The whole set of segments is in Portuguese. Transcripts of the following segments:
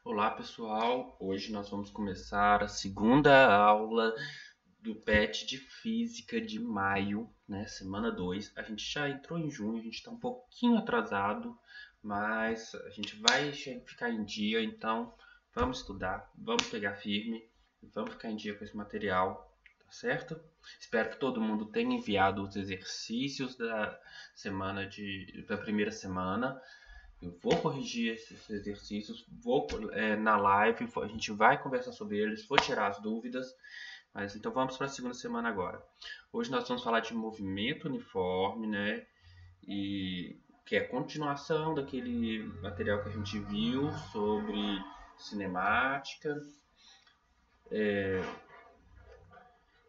Olá pessoal, hoje nós vamos começar a segunda aula do PET de Física de maio, né? Semana 2. A gente já entrou em junho, a gente está um pouquinho atrasado, mas a gente vai ficar em dia, então vamos estudar, vamos pegar firme e vamos ficar em dia com esse material, tá certo? Espero que todo mundo tenha enviado os exercícios da primeira semana. Eu vou corrigir esses exercícios, na live, a gente vai conversar sobre eles, vou tirar as dúvidas, mas então vamos para a segunda semana agora. Hoje nós vamos falar de movimento uniforme, né? E que é a continuação daquele material que a gente viu sobre cinemática.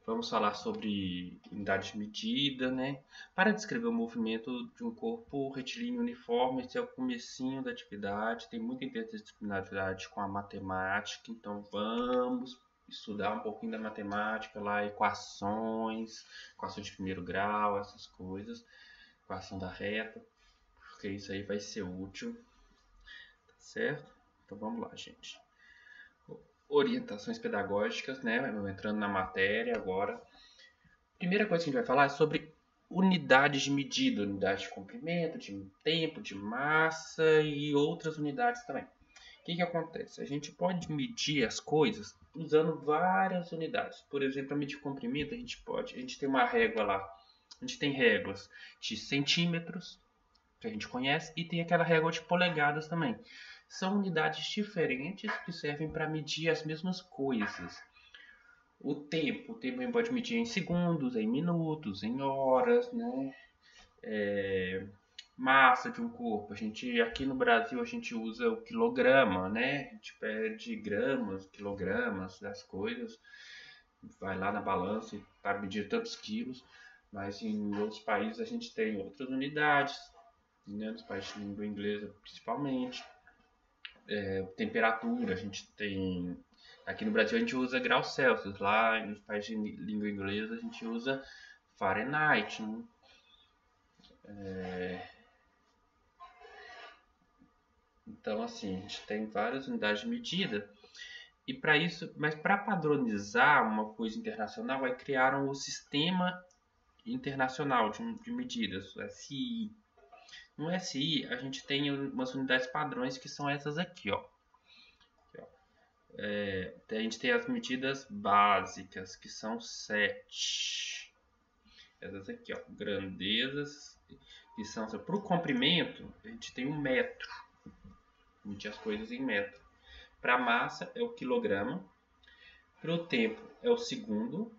Vamos falar sobre unidade de medida, né? Para descrever o movimento de um corpo retilíneo uniforme, esse é o comecinho da atividade, tem muita interdisciplinaridade com a matemática, então vamos estudar um pouquinho da matemática lá, equações de primeiro grau, essas coisas, equação da reta, porque isso aí vai ser útil, tá certo? Então vamos lá, gente. Orientações pedagógicas, né? Entrando na matéria agora. Primeira coisa que a gente vai falar é sobre unidades de medida, unidade de comprimento, de tempo, de massa e outras unidades também. O que acontece? A gente pode medir as coisas usando várias unidades. Por exemplo, para medir comprimento, a gente tem uma régua lá. A gente tem réguas de centímetros, que a gente conhece, e tem aquela régua de polegadas também. São unidades diferentes que servem para medir as mesmas coisas. O tempo a gente pode medir em segundos, em minutos, em horas, né? Massa de um corpo. Aqui no Brasil a gente usa o quilograma, né? A gente pede gramas, quilogramas das coisas, vai lá na balança e para medir tantos quilos. Mas em outros países a gente tem outras unidades, né? Nos países de língua inglesa principalmente. Temperatura, a gente tem. Aqui no Brasil a gente usa graus Celsius, lá nos países de língua inglesa a gente usa Fahrenheit, né? Então, assim, a gente tem várias unidades de medida. E para isso, mas para padronizar uma coisa internacional, aí criaram o Sistema Internacional de Medidas, o SI. No SI, a gente tem umas unidades padrões que são essas aqui, ó. A gente tem as medidas básicas, que são 7. Essas aqui, ó, grandezas, que são para o comprimento, a gente tem um metro, medir as coisas em metro. Para a massa é o quilograma, para o tempo é o segundo,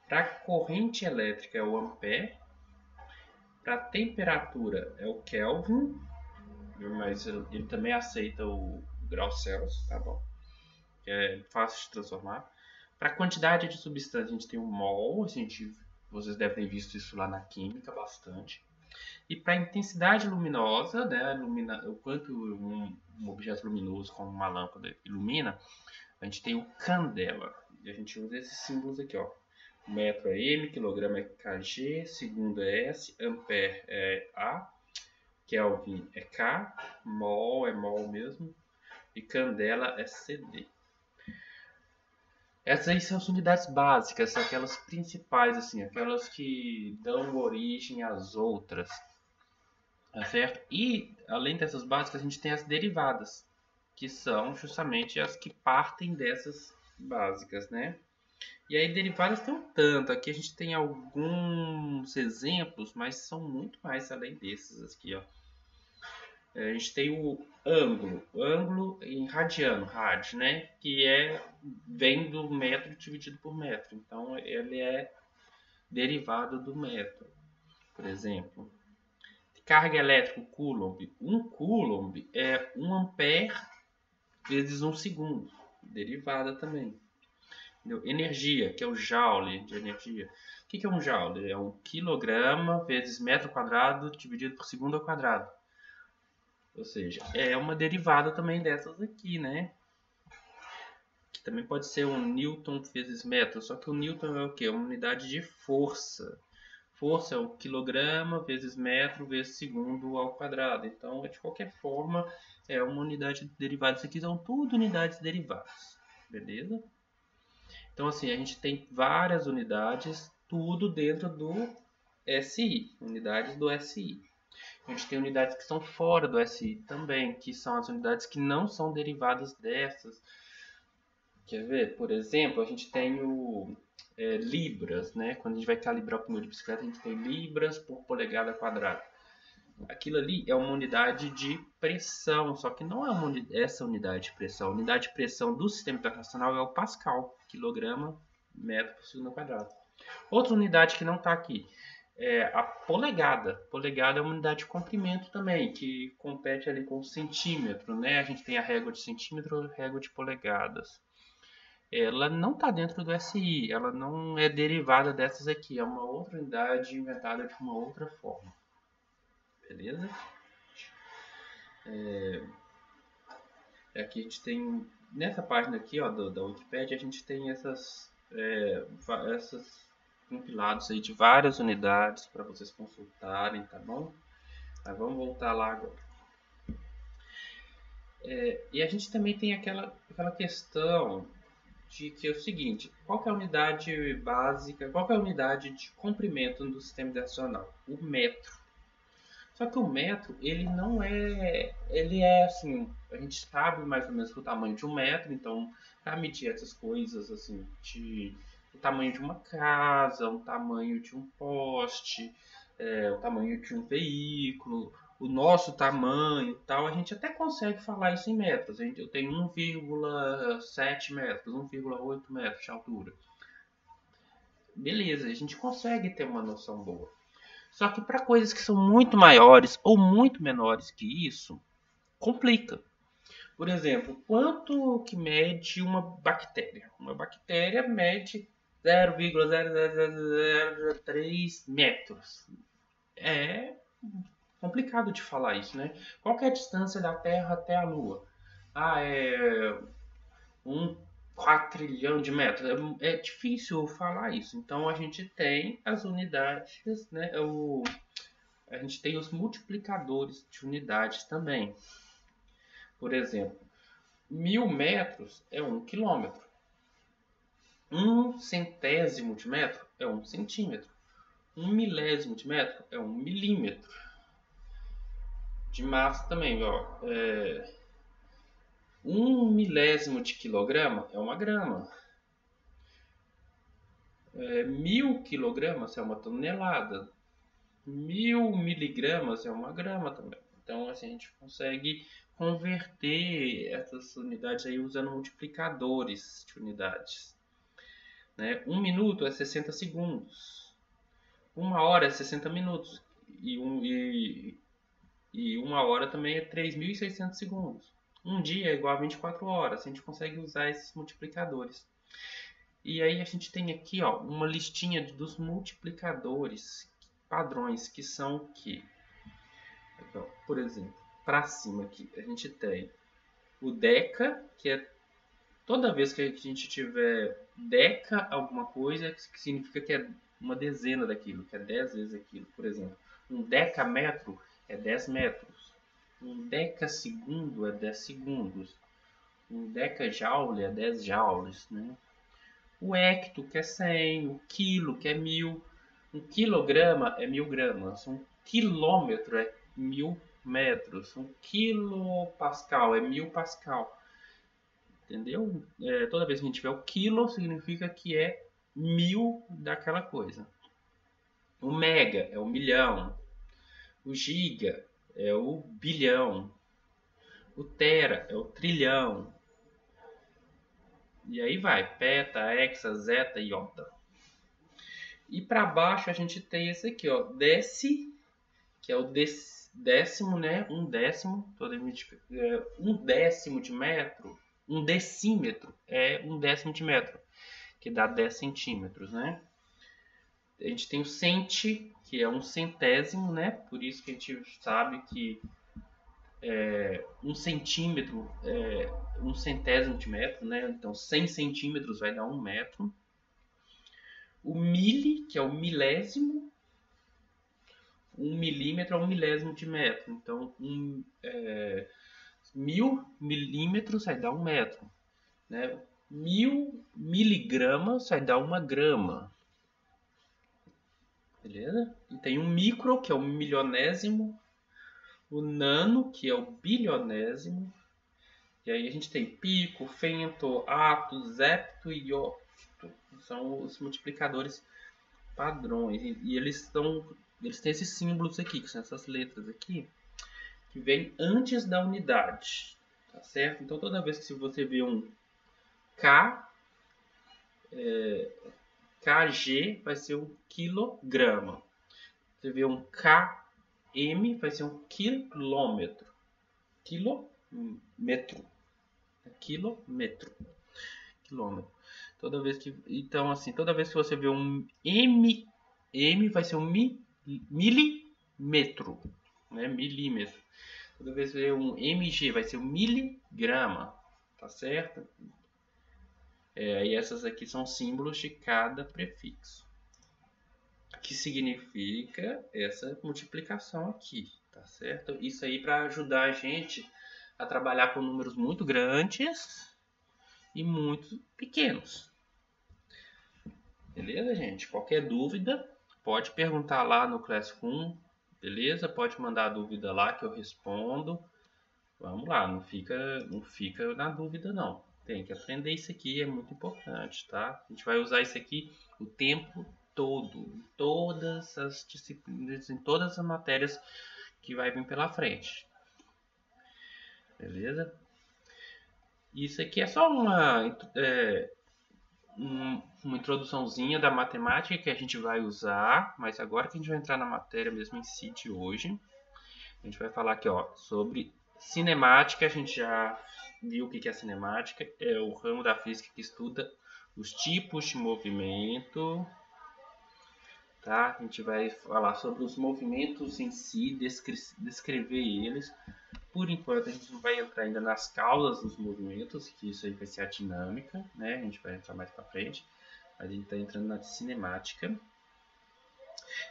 para a corrente elétrica é o ampere, para a temperatura é o Kelvin, mas ele também aceita o grau Celsius, tá bom? É fácil de transformar. Para a quantidade de substância a gente tem o mol, vocês devem ter visto isso lá na química bastante. E para a intensidade luminosa, né, o quanto um objeto luminoso como uma lâmpada ilumina, a gente tem o candela. E a gente usa esses símbolos aqui, ó. Metro é M, quilograma é kg, segundo é S, ampere é A, Kelvin é K, mol é mol mesmo, e candela é CD. Essas aí são as unidades básicas, aquelas principais, assim, aquelas que dão origem às outras, tá certo? E, além dessas básicas, a gente tem as derivadas, que são justamente as que partem dessas básicas, né? E aí, derivadas tem um tanto. Aqui a gente tem alguns exemplos, mas são muito mais além desses aqui, ó. A gente tem o ângulo em radiano, rad, né? Vem do metro dividido por metro. Então, ele é derivado do metro, por exemplo. Carga elétrica, Coulomb. Um Coulomb é 1 ampere vezes 1 segundo. Derivada também. Entendeu? Energia, que é o joule de energia. O que é um joule? É 1 quilograma vezes metro quadrado dividido por segundo ao quadrado. Ou seja, é uma derivada também dessas aqui, né? Que também pode ser um newton vezes metro. Só que o newton é o quê? É uma unidade de força. força é o quilograma vezes metro vezes segundo ao quadrado. Então, de qualquer forma, é uma unidade derivada. Isso aqui são tudo unidades derivadas, beleza? Então, assim, a gente tem várias unidades, tudo dentro do SI, unidades do SI. A gente tem unidades que são fora do SI também, que são as unidades que não são derivadas dessas. Quer ver? Por exemplo, a gente tem o libras, né? Quando a gente vai calibrar o pneu de bicicleta, a gente tem libras por polegada quadrada. Aquilo ali é uma unidade de pressão, só que não é essa unidade de pressão. A unidade de pressão do sistema internacional é o pascal, quilograma, metro por segundo quadrado. Outra unidade que não está aqui é a polegada. Polegada é uma unidade de comprimento também, que compete ali com o centímetro, né? A gente tem a régua de centímetro e a régua de polegadas. Ela não está dentro do SI, ela não é derivada dessas aqui, é uma outra unidade inventada de uma outra forma. Beleza? Aqui a gente tem, nessa página aqui ó, da Wikipedia, a gente tem essas compilados aí de várias unidades para vocês consultarem, tá bom? Mas vamos voltar lá agora. E a gente também tem aquela questão de que é o seguinte, qual que é a unidade básica, qual que é a unidade de comprimento do sistema internacional? O metro. Só que o metro, ele não é, ele é assim, a gente sabe mais ou menos o tamanho de um metro, então para medir essas coisas assim, o tamanho de uma casa, o tamanho de um poste, o tamanho de um veículo, o nosso tamanho tal, a gente até consegue falar isso em metros. Eu tenho 1,7 metros, 1,8 metros de altura. Beleza, a gente consegue ter uma noção boa. Só que para coisas que são muito maiores ou muito menores que isso, complica. Por exemplo, quanto que mede uma bactéria? Uma bactéria mede 0,0003 metros. É complicado de falar isso, né? Qual que é a distância da Terra até a Lua? É 4 trilhão de metros. É difícil falar isso. Então a gente tem as unidades, né? A gente tem os multiplicadores de unidades também. Por exemplo, 1000 metros é 1 quilômetro. 1/100º de metro é 1 centímetro. 1 milésimo de metro é 1 milímetro. De massa também, ó. 1 milésimo de quilograma é uma grama. 1000 quilogramas é uma tonelada. 1000 miligramas é uma grama também. Então assim, a gente consegue converter essas unidades aí usando multiplicadores de unidades. Né? 1 minuto é 60 segundos. 1 hora é 60 minutos. E 1 hora também é 3.600 segundos. Um dia é igual a 24 horas. A gente consegue usar esses multiplicadores. E aí a gente tem aqui ó, uma listinha dos multiplicadores padrões que são o que? Por exemplo, para cima aqui a gente tem o deca, que é toda vez que a gente tiver deca alguma coisa, que significa que é uma dezena daquilo, que é 10 vezes aquilo. Por exemplo, um decammetro é 10 metros. Um decasegundo é 10 segundos. Um decajoule é 10 joules, né? O hecto, que é 100. O quilo, que é 1000. Um quilograma é 1000 gramas. Um quilômetro é 1000 metros. Um quilopascal é 1000 pascal. Entendeu? Toda vez que a gente tiver o quilo, significa que é 1000 daquela coisa. O mega é o milhão. O giga é o bilhão. O tera é o trilhão. E aí vai, peta, hexa, zeta, iota. E para baixo a gente tem esse aqui, ó, que é o décimo, né? Um décimo de metro. Um decímetro é 1/10 de metro, que dá 10 centímetros, né? A gente tem o centi, que é 1/100º, né? Por isso que a gente sabe que 1 centímetro é 1/100º de metro, né? Então 100 centímetros vai dar 1 metro. O mili, que é o milésimo, 1 milímetro é 1 milésimo de metro. Então, 1000 milímetros vai dar 1 metro. Né? 1000 miligramas vai dar 1 grama. Beleza? E tem o micro, que é o milionésimo. O nano, que é o bilionésimo. E aí a gente tem pico, fento, ato, zepto e octo. São os multiplicadores padrões. E eles têm esses símbolos aqui, que são essas letras aqui, que vêm antes da unidade. Tá certo? Então toda vez que você vê um kg, vai ser um quilograma. Você vê um km, vai ser um quilômetro. Quilômetro. Quilômetro. Toda vez que você vê um m vai ser um milímetro, né? Milímetro. Toda vez que você vê um mg vai ser um miligrama, tá certo? E essas aqui são símbolos de cada prefixo, que significa essa multiplicação aqui, tá certo? Isso aí para ajudar a gente a trabalhar com números muito grandes e muito pequenos. Beleza, gente? Qualquer dúvida, pode perguntar lá no Classroom, beleza? Pode mandar a dúvida lá que eu respondo. Vamos lá, não fica na dúvida não. Tem que aprender isso aqui, é muito importante, tá? A gente vai usar isso aqui o tempo todo, em todas as disciplinas, em todas as matérias que vai vir pela frente. Beleza? Isso aqui é só uma introduçãozinha da matemática que a gente vai usar, mas agora que a gente vai entrar na matéria mesmo em si de hoje, a gente vai falar aqui, ó, sobre cinemática. A gente já viu o que é cinemática, é o ramo da física que estuda os tipos de movimento, tá? A gente vai falar sobre os movimentos em si, descrever eles. Por enquanto a gente não vai entrar ainda nas causas dos movimentos, que isso aí vai ser a dinâmica, né? A gente vai entrar mais para frente, mas a gente está entrando na cinemática.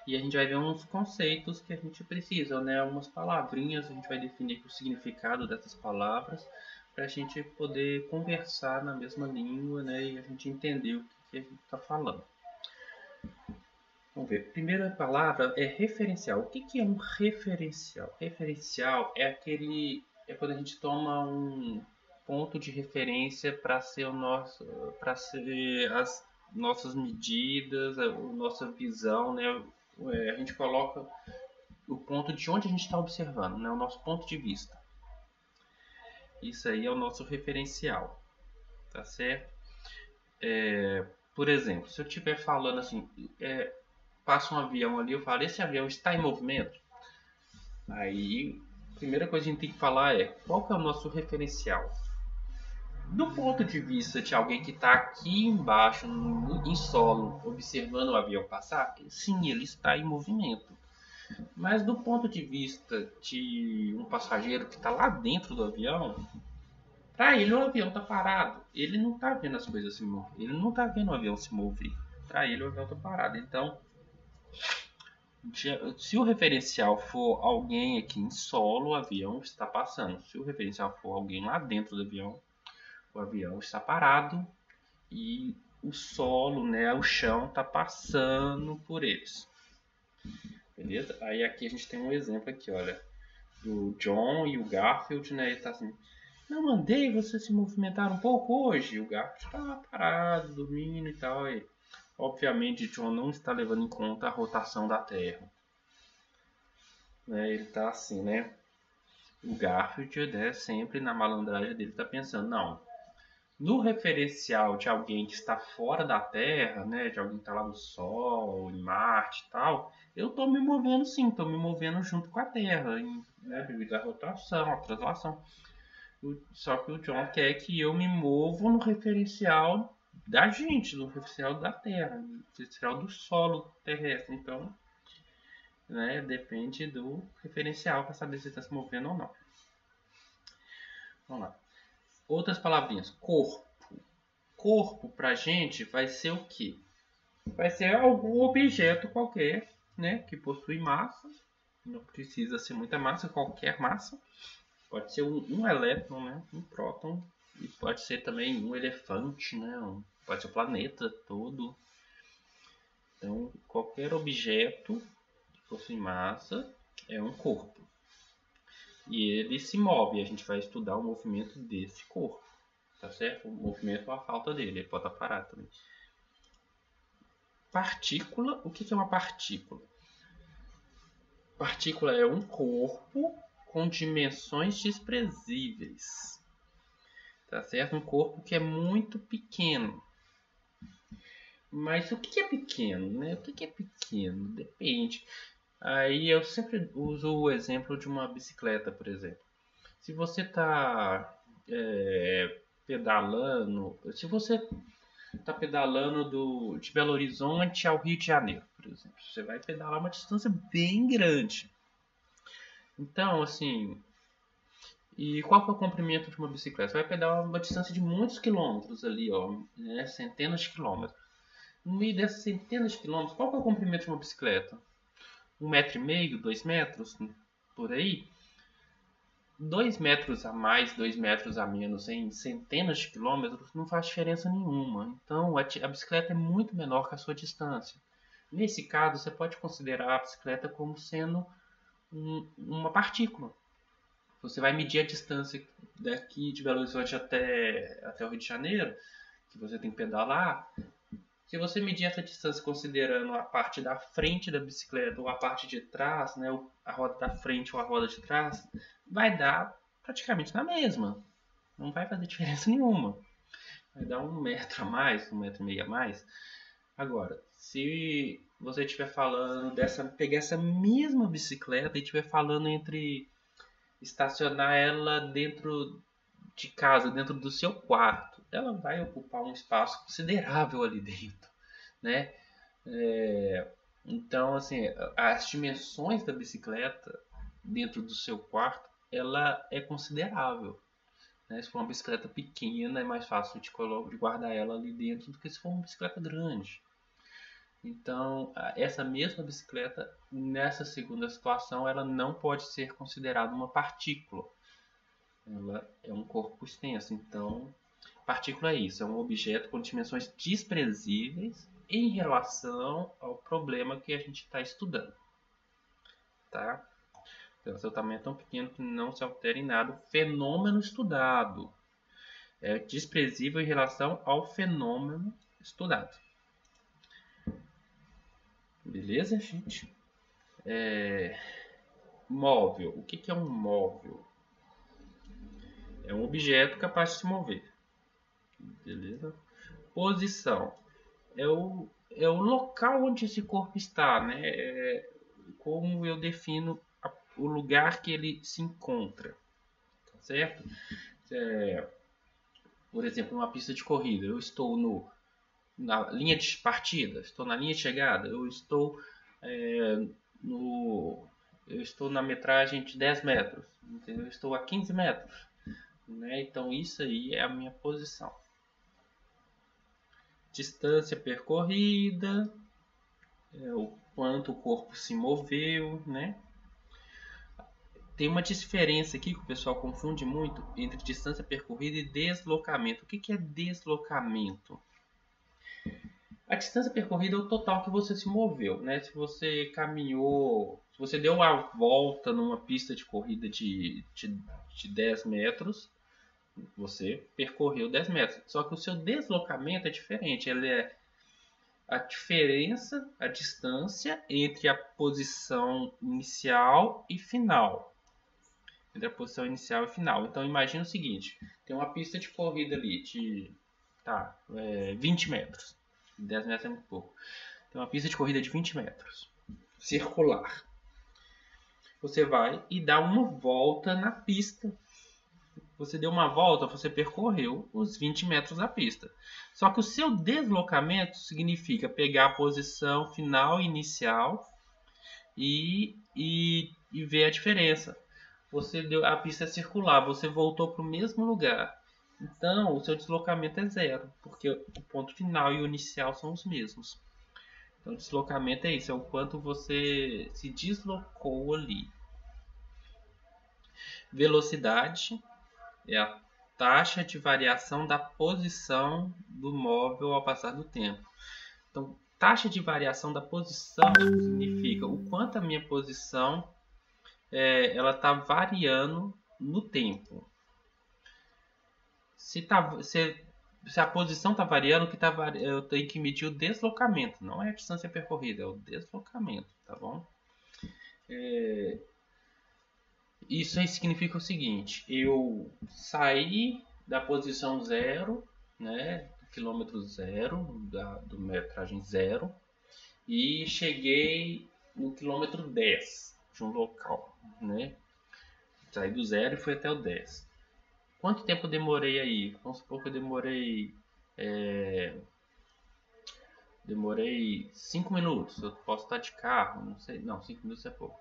E a gente vai ver uns conceitos que a gente precisa, né? Umas palavrinhas, a gente vai definir o significado dessas palavras para a gente poder conversar na mesma língua, né? E a gente entender o que a gente está falando. Vamos ver. Primeira palavra é referencial. O que é um referencial? Referencial é quando a gente toma um ponto de referência para ser as nossas medidas, a nossa visão, né? A gente coloca o ponto de onde a gente está observando, né? O nosso ponto de vista. Isso aí é o nosso referencial, tá certo? Por exemplo, se eu estiver falando assim, passa um avião ali, eu falo, esse avião está em movimento? Aí, a primeira coisa que a gente tem que falar é, qual que é o nosso referencial? Do ponto de vista de alguém que está aqui embaixo, em solo, observando o avião passar, sim, ele está em movimento. Mas do ponto de vista de um passageiro que está lá dentro do avião, para ele o avião está parado. Ele não está vendo as coisas se mover. Ele não está vendo o avião se mover. Para ele o avião está parado. Então, se o referencial for alguém aqui em solo, o avião está passando. Se o referencial for alguém lá dentro do avião, o avião está parado e o solo, né, o chão está passando por eles. Beleza? Aí aqui a gente tem um exemplo aqui, olha, do John e o Garfield, né? Ele tá assim, não mandei você se movimentar um pouco hoje. O Garfield está parado, dormindo e tal. E, obviamente, John não está levando em conta a rotação da Terra. Né? Ele está assim, né? O Garfield, né, sempre na malandragem dele, está pensando, não, no referencial de alguém que está fora da Terra, né, de alguém que está lá no Sol, em Marte e tal, eu estou me movendo sim, estou me movendo junto com a Terra, né, devido à rotação, à translação. Só que o John quer que eu me movo no referencial da gente, no referencial da Terra, no referencial do solo terrestre. Então, né, depende do referencial para saber se está se movendo ou não. Vamos lá. Outras palavrinhas. Corpo. Corpo pra gente vai ser o quê? Vai ser algum objeto qualquer, né? Que possui massa Não precisa ser muita massa, qualquer massa. Pode ser um elétron, né? Um próton. E pode ser também um elefante, né? Pode ser o planeta todo. Então, qualquer objeto que possui massa é um corpo. E ele se move. A gente vai estudar o movimento desse corpo. Tá certo? O movimento ou a falta dele. Ele pode estar parado também. Partícula. O que é uma partícula? Partícula é um corpo com dimensões desprezíveis. Tá certo? Um corpo que é muito pequeno. Mas o que é pequeno, né? O que é pequeno? Depende. Aí eu sempre uso o exemplo de uma bicicleta, por exemplo. Se você está pedalando, se você está pedalando de Belo Horizonte ao Rio de Janeiro, por exemplo, você vai pedalar uma distância bem grande. Então, assim, e qual que é o comprimento de uma bicicleta? Você vai pedalar uma distância de muitos quilômetros ali, ó, né? Centenas de quilômetros. No meio dessas centenas de quilômetros, qual que é o comprimento de uma bicicleta? 1,5 metro, 2 metros, por aí. 2 metros a mais, 2 metros a menos em centenas de quilômetros não faz diferença nenhuma. Então a bicicleta é muito menor que a sua distância. Nesse caso, você pode considerar a bicicleta como sendo uma partícula. Você vai medir a distância daqui de Belo Horizonte até o Rio de Janeiro, que você tem que pedalar. Se você medir essa distância considerando a parte da frente da bicicleta ou a parte de trás, né, a roda da frente ou a roda de trás, vai dar praticamente na mesma. Não vai fazer diferença nenhuma. Vai dar 1 metro a mais, 1,5 metro a mais. Agora, se você estiver falando pegar essa mesma bicicleta e estiver falando entre estacionar ela dentro de casa, dentro do seu quarto, ela vai ocupar um espaço considerável ali dentro, né? Então, assim, as dimensões da bicicleta dentro do seu quarto, ela é considerável, né? Se for uma bicicleta pequena, é mais fácil de guardar ela ali dentro do que se for uma bicicleta grande. Então, essa mesma bicicleta, nessa segunda situação, ela não pode ser considerada uma partícula. Ela é um corpo extenso. Então, partícula é isso, é um objeto com dimensões desprezíveis em relação ao problema que a gente está estudando. Tá? Então, seu tamanho é tão pequeno que não se altera em nada o fenômeno estudado. É desprezível em relação ao fenômeno estudado. Beleza, gente? Móvel. O que é um móvel? É um objeto capaz de se mover. Beleza? Posição. É o local onde esse corpo está, né? Como eu defino o lugar que ele se encontra. Tá certo? Por exemplo, numa pista de corrida, eu estou na linha de partida, estou na linha de chegada, eu estou na metragem de 10 metros, entendeu? Eu estou a 15 metros, né? Então isso aí é a minha posição. Distância percorrida, o quanto o corpo se moveu, né? Tem uma diferença aqui que o pessoal confunde muito entre distância percorrida e deslocamento. O que é deslocamento? A distância percorrida é o total que você se moveu, né? Se você caminhou, se você deu a volta numa pista de corrida de 10 metros, você percorreu 10 metros. Só que o seu deslocamento é diferente. Ele é a diferença, a distância entre a posição inicial e final. Entre a posição inicial e final. Então imagina o seguinte, tem uma pista de corrida ali de 20 metros. 10 metros é muito pouco. Tem uma pista de corrida de 20 metros. Circular. Você vai e dá uma volta na pista. Você deu uma volta, você percorreu os 20 metros da pista. Só que o seu deslocamento significa pegar a posição final e inicial e ver a diferença. Você deu a pista circular, você voltou para o mesmo lugar. Então, o seu deslocamento é zero, porque o ponto final e o inicial são os mesmos. Então, deslocamento é isso, é o quanto você se deslocou ali. Velocidade é a taxa de variação da posição do móvel ao passar do tempo. Então, taxa de variação da posição significa o quanto a minha posição ela está variando no tempo. Se a posição está variando, eu tenho que medir o deslocamento, não é a distância percorrida, é o deslocamento, tá bom? Isso aí significa o seguinte: eu saí da posição 0, né, do quilômetro 0, do metragem 0, e cheguei no quilômetro 10 de um local, né? Saí do 0 e fui até o 10. Quanto tempo eu demorei aí? Vamos supor que eu demorei 5 minutos. Eu posso estar de carro, não sei. Não, 5 minutos é pouco.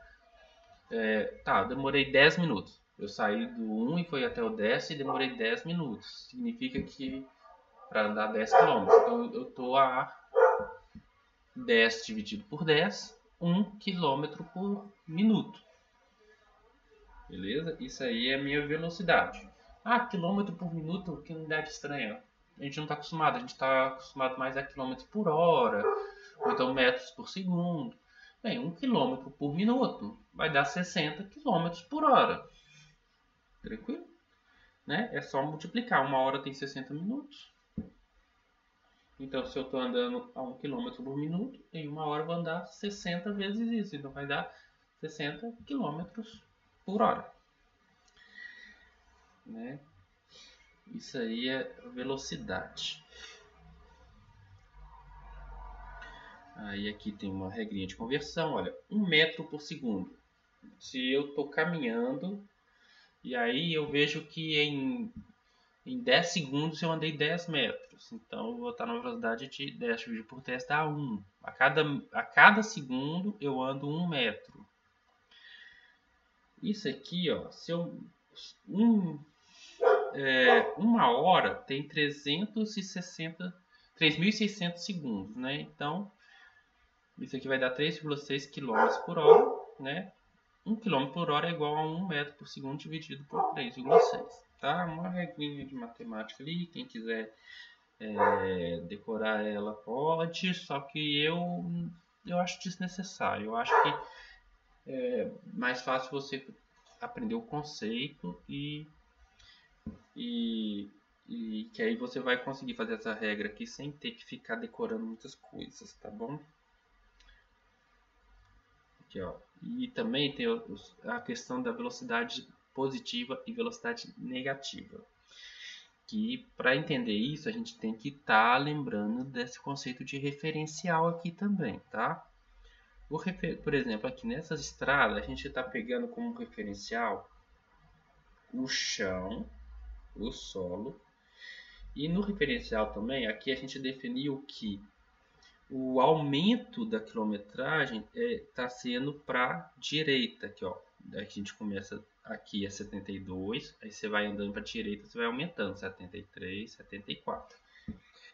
Tá, eu demorei 10 minutos. Eu saí do 1 e fui até o 10 e demorei 10 minutos. Significa que para andar 10 km. Então eu estou a 10 dividido por 10, 1 km por minuto. Beleza? Isso aí é a minha velocidade. Ah, quilômetro por minuto, que unidade estranha. A gente não está acostumado. A gente está acostumado mais a quilômetros por hora, ou então metros por segundo. Bem, 1 km por minuto vai dar 60 km por hora. Tranquilo? Né? É só multiplicar. 1 hora tem 60 minutos. Então, se eu estou andando a 1 km por minuto, em 1 hora eu vou andar 60 vezes isso. Então, vai dar 60 km por hora. Né? Isso aí é velocidade. Aí aqui tem uma regrinha de conversão. Olha, 1 metro por segundo. Se eu estou caminhando e aí eu vejo que em 10 segundos eu andei 10 metros. Então eu vou estar na velocidade de 10 dividido por 10 dá 1. A cada segundo eu ando 1 metro. Isso aqui, ó, se eu... 1 hora tem 3.600 segundos, né? Então, isso aqui vai dar 3,6 km por hora, né? 1 km por hora é igual a 1 metro por segundo dividido por 3,6. Tá? Uma regrinha de matemática ali, quem quiser decorar ela pode, só que eu acho desnecessário. Eu acho que é mais fácil você aprender o conceito e que aí você vai conseguir fazer essa regra aqui sem ter que ficar decorando muitas coisas, tá bom? Aqui, ó. E também tem a questão da velocidade positiva e velocidade negativa. Que para entender isso a gente tem que estar lembrando desse conceito de referencial aqui também, tá? Por exemplo, aqui nessas estradas a gente está pegando como referencial o chão, o solo, e no referencial também aqui a gente definiu que o aumento da quilometragem está sendo para direita aqui, ó. Daí a gente começa aqui a 72, aí você vai andando para a direita, você vai aumentando 73, 74.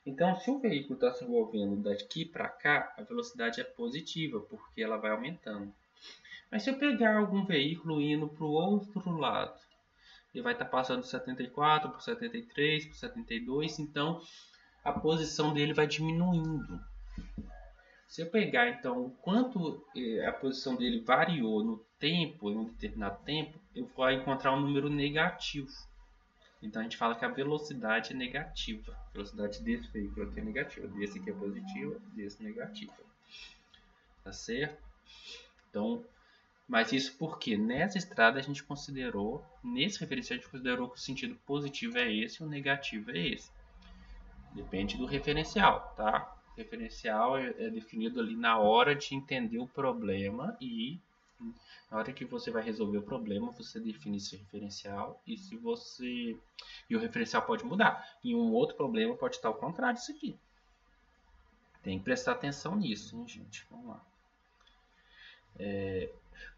Então, se o veículo está se movendo daqui para cá, a velocidade é positiva, porque ela vai aumentando. Mas se eu pegar algum veículo indo para o outro lado, ele vai estar passando 74 por 73, por 72, então a posição dele vai diminuindo. Se eu pegar então o quanto a posição dele variou no tempo, em um determinado tempo, eu vou encontrar um número negativo. Então a gente fala que a velocidade é negativa. A velocidade desse veículo aqui é negativa, desse aqui é positiva, desse negativa. Tá certo? Então, mas isso porque nessa estrada a gente considerou, nesse referencial a gente considerou que o sentido positivo é esse e o negativo é esse. Depende do referencial, tá? O referencial é definido ali na hora de entender o problema e na hora que você vai resolver o problema, você define esse referencial e o referencial pode mudar. Em um outro problema pode estar ao contrário disso aqui. Tem que prestar atenção nisso, hein, gente? Vamos lá.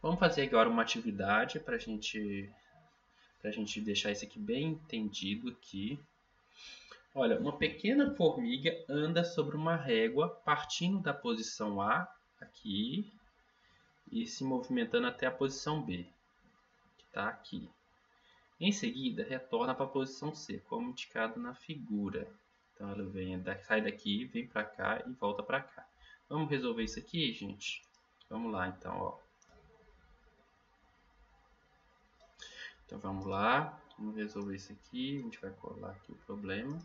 Vamos fazer agora uma atividade para a gente deixar isso aqui bem entendido aqui. Olha, uma pequena formiga anda sobre uma régua partindo da posição A, aqui, e se movimentando até a posição B, que está aqui. Em seguida, retorna para a posição C, como indicado na figura. Então ela sai daqui, vem para cá e volta para cá. Vamos resolver isso aqui, gente? Vamos lá, então, ó. Então vamos lá, vamos resolver isso aqui. A gente vai colar aqui o problema.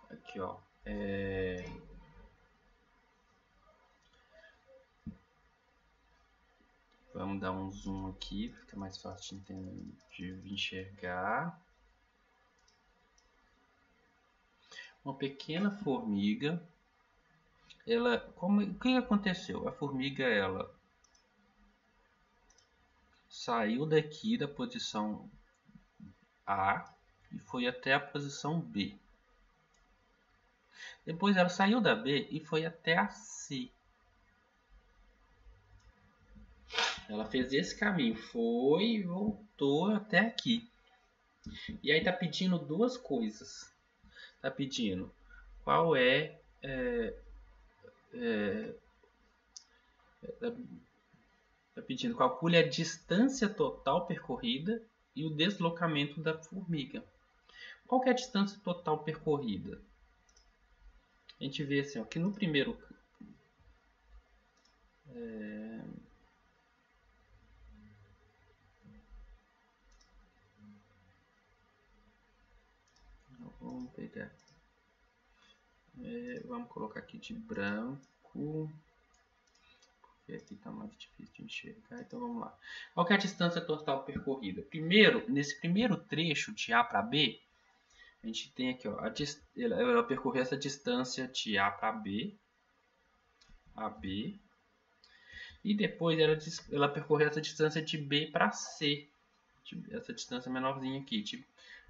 Aqui, ó. Vamos dar um zoom aqui, fica mais fácil de enxergar. Uma pequena formiga, o que aconteceu? A formiga, ela saiu daqui da posição A e foi até a posição B. Depois ela saiu da B e foi até a C. Ela fez esse caminho, foi e voltou até aqui. E aí tá pedindo duas coisas. Tá pedindo qual tá pedindo calcule a distância total percorrida e o deslocamento da formiga. Qual que é a distância total percorrida? A gente vê assim, ó, que no primeiro vamos pegar, vamos colocar aqui de branco, porque aqui está mais difícil de enxergar, então vamos lá. Qual que é a distância total percorrida? Primeiro, nesse primeiro trecho de A para B, a gente tem aqui, ó, ela percorreu essa distância de A para B, AB, e depois ela percorreu essa distância de B para C, essa distância menorzinha aqui,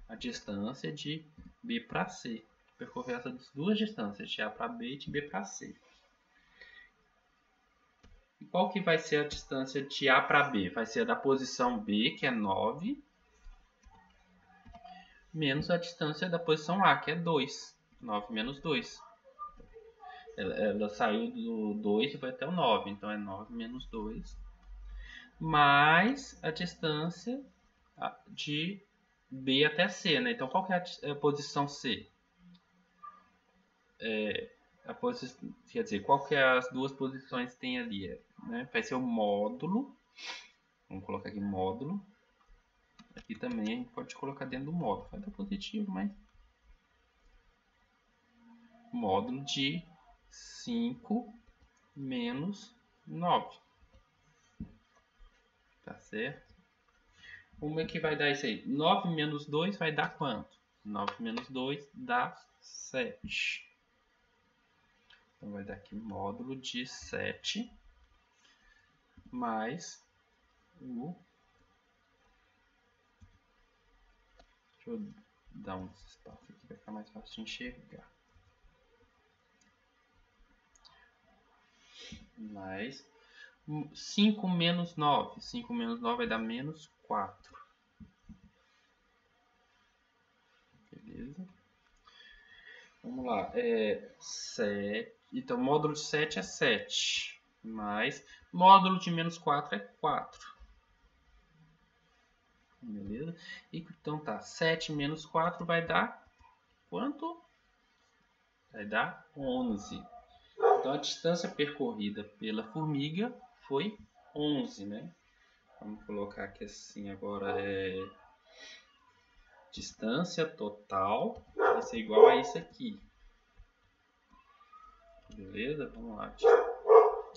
a distância de B para C. Percorreu essas duas distâncias, de A para B e de B para C. E qual que vai ser a distância de A para B? Vai ser a da posição B, que é 9, menos a distância da posição A, que é 2. 9 menos 2. Ela saiu do 2 e foi até o 9, então é 9 menos 2. Mais a distância de B até C, né? Então qual que é a posição C? Quer dizer, qual que é as duas posições que tem ali? Né? Vai ser o módulo. Vamos colocar aqui módulo. Aqui também a gente pode colocar dentro do módulo. Vai dar positivo, mas módulo de 5 menos 9. Tá certo? Como é que vai dar isso aí? 9 menos 2 vai dar quanto? 9 menos 2 dá 7. Então vai dar aqui módulo de 7 mais o... Deixa eu dar um espaço aqui para ficar mais fácil de enxergar. Mais 5 menos 9. 5 menos 9 vai dar menos 4. Beleza? Vamos lá. 7. Então, módulo de 7 é 7. Mais módulo de menos 4 é 4. Beleza? Então tá. 7 menos 4 vai dar quanto? Vai dar 11. Então a distância percorrida pela formiga foi 11, né? Vamos colocar aqui assim agora, distância total vai ser igual a isso aqui. Beleza? Vamos lá.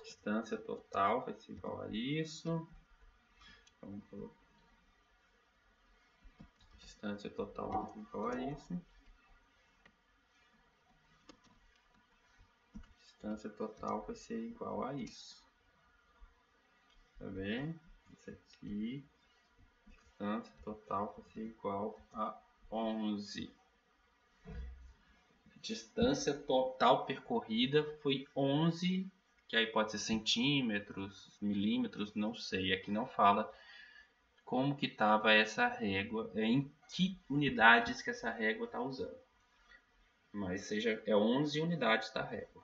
Distância total vai ser igual a isso. Vamos colocar. Distância total vai ser igual a isso. Distância total vai ser igual a isso. Tá vendo? Isso aqui. Distância total vai ser igual a 11. Distância total percorrida foi 11 que aí pode ser centímetros, milímetros, não sei, aqui não fala como que estava essa régua, em que unidades que essa régua está usando. Mas é 11 unidades da régua.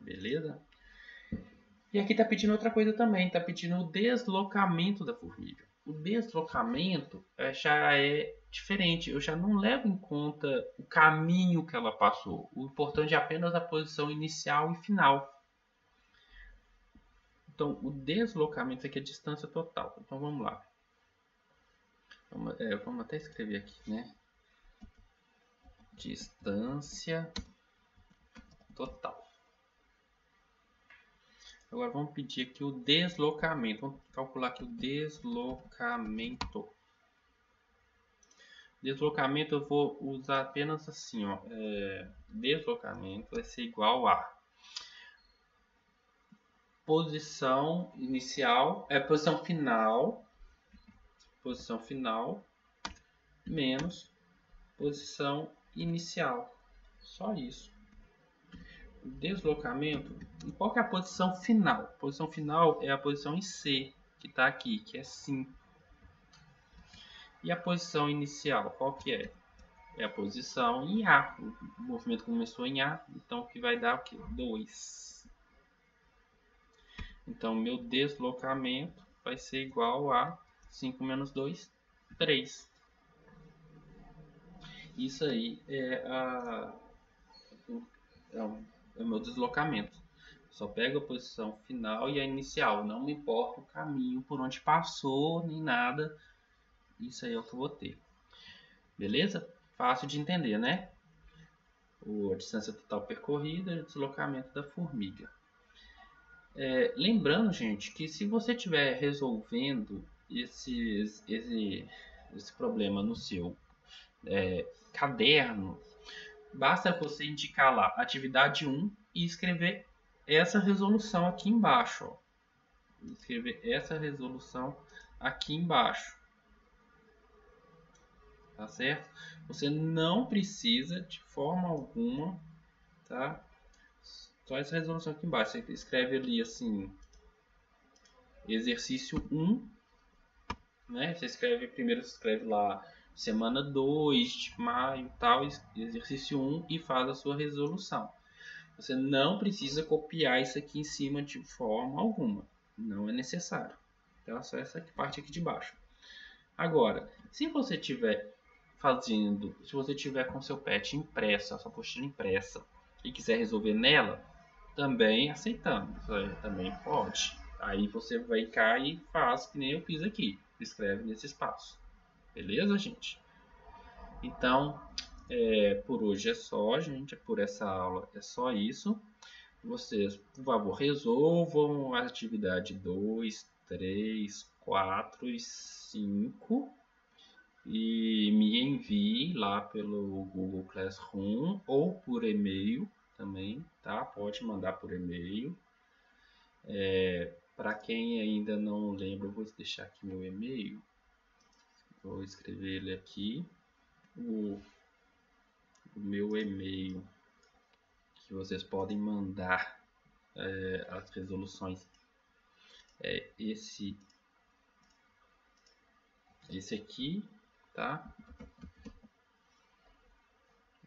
Beleza? E aqui está pedindo outra coisa também, está pedindo o deslocamento da formiga. O deslocamento já é diferente, eu já não levo em conta o caminho que ela passou. O importante é apenas a posição inicial e final. Então, o deslocamento aqui é a distância total. Então, vamos lá. Vamos até escrever aqui, né? Distância total. Agora, vamos pedir aqui o deslocamento. Vamos calcular aqui o deslocamento. Deslocamento eu vou usar apenas assim, ó. Deslocamento vai ser igual a posição inicial, posição final menos posição inicial. Só isso. O deslocamento, e qual que é a posição final? A posição final é a posição em C, que está aqui, que é 5. E a posição inicial, qual que é? É a posição em A. O movimento começou em A, então o que vai dar o quê? 2. Então, meu deslocamento vai ser igual a 5 menos 2, 3. Isso aí é o meu deslocamento. Só pego a posição final e a inicial. Não me importa o caminho por onde passou, nem nada. Isso aí é o que eu vou ter. Beleza? Fácil de entender, né? A distância total percorrida e o deslocamento da formiga. Lembrando, gente, que se você estiver resolvendo esse problema no seu caderno, basta você indicar lá atividade 1 e escrever essa resolução aqui embaixo. Ó. Escrever essa resolução aqui embaixo. Tá certo? Você não precisa de forma alguma, tá? Só essa resolução aqui embaixo. Você escreve ali assim, exercício 1, né? Você escreve lá semana 2 de maio, tal, exercício 1 e faz a sua resolução. Você não precisa copiar isso aqui em cima de forma alguma. Não é necessário. Tá? Só essa parte aqui de baixo. Agora, se você tiver com seu pet impresso, a sua apostila impressa, e quiser resolver nela, também aceitamos. Também pode. Aí você vai cá e faz que nem eu fiz aqui. Escreve nesse espaço. Beleza, gente? Então, por hoje é só, gente. Por essa aula é só isso. Vocês, por favor, resolvam a atividade 2, 3, 4 e 5 e me envie lá pelo Google Classroom ou por e-mail também, tá? Pode mandar por e-mail. Para quem ainda não lembra, eu vou deixar aqui meu e-mail. Vou escrever ele aqui. O meu e-mail que vocês podem mandar as resoluções é esse aqui, tá?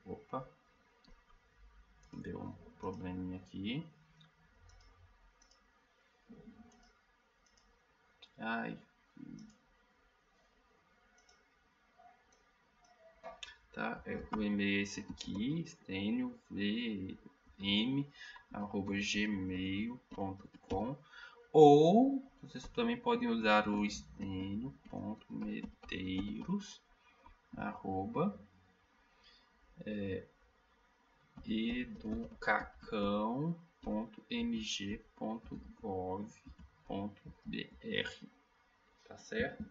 Opa, deu um probleminha aqui. Ai. Tá? O e-mail é esse aqui, stenio.vm@gmail.com, ou vocês também podem usar o stenio.meteiro@educacão.mg.gov.br, tá certo?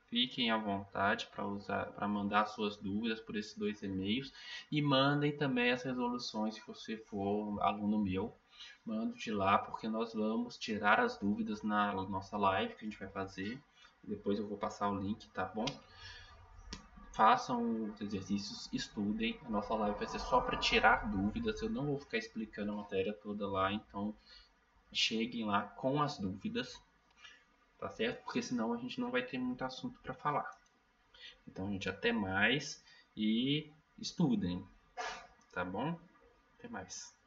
Fiquem à vontade para mandar suas dúvidas por esses 2 e-mails e mandem também as resoluções se você for aluno meu. Mande de lá porque nós vamos tirar as dúvidas na nossa live que a gente vai fazer. Depois eu vou passar o link, tá bom? façam os exercícios, estudem. A nossa live vai ser só para tirar dúvidas. Eu não vou ficar explicando a matéria toda lá, então cheguem lá com as dúvidas, tá certo? Porque senão a gente não vai ter muito assunto para falar. Então, gente, até mais e estudem, tá bom? Até mais.